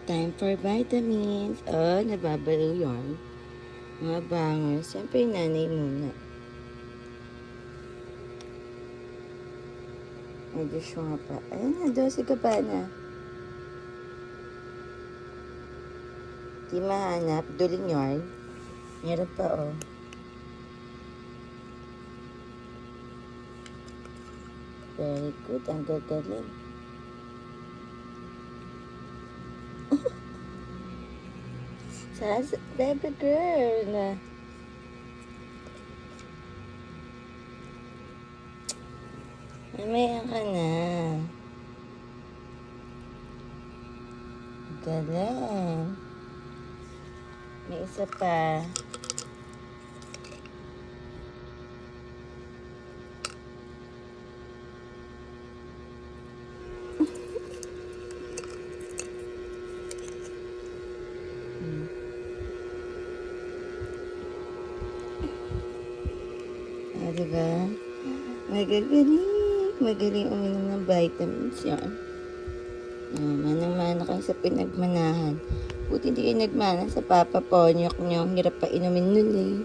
Time for vitamins. Oh, nababalo yun. Mga bangers. Siyempre, yung nanay muna. Medyo syunga pa. Ayun na, 12 ka pa na. Di mahanap. Duling yarn. Meron pa, oh. Very good. Ang gagaling. Baby girl. Mamaya ka na. Galing. May isa pa. Diba? Magaling uminom ng vitamins yan. Manang-mana kayo sa pinagmanahan. Buti hindi kayo nagmana sa Papa Ponyok nyo. Hirap pa inumin nun eh.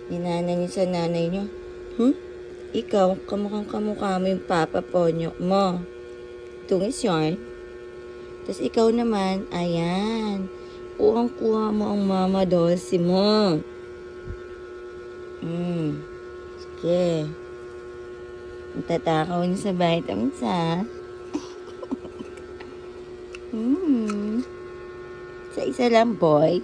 Ninana niyo sa nanay nyo. Ikaw, kamukha mo yung Papa Ponyok mo. Tungis yarn. Tapos ikaw naman, ayan. Kuha mo ang Mama Dolce mo. Sige. Tatakaw niyo sa vitamins, ha? Sa isa lang, boy.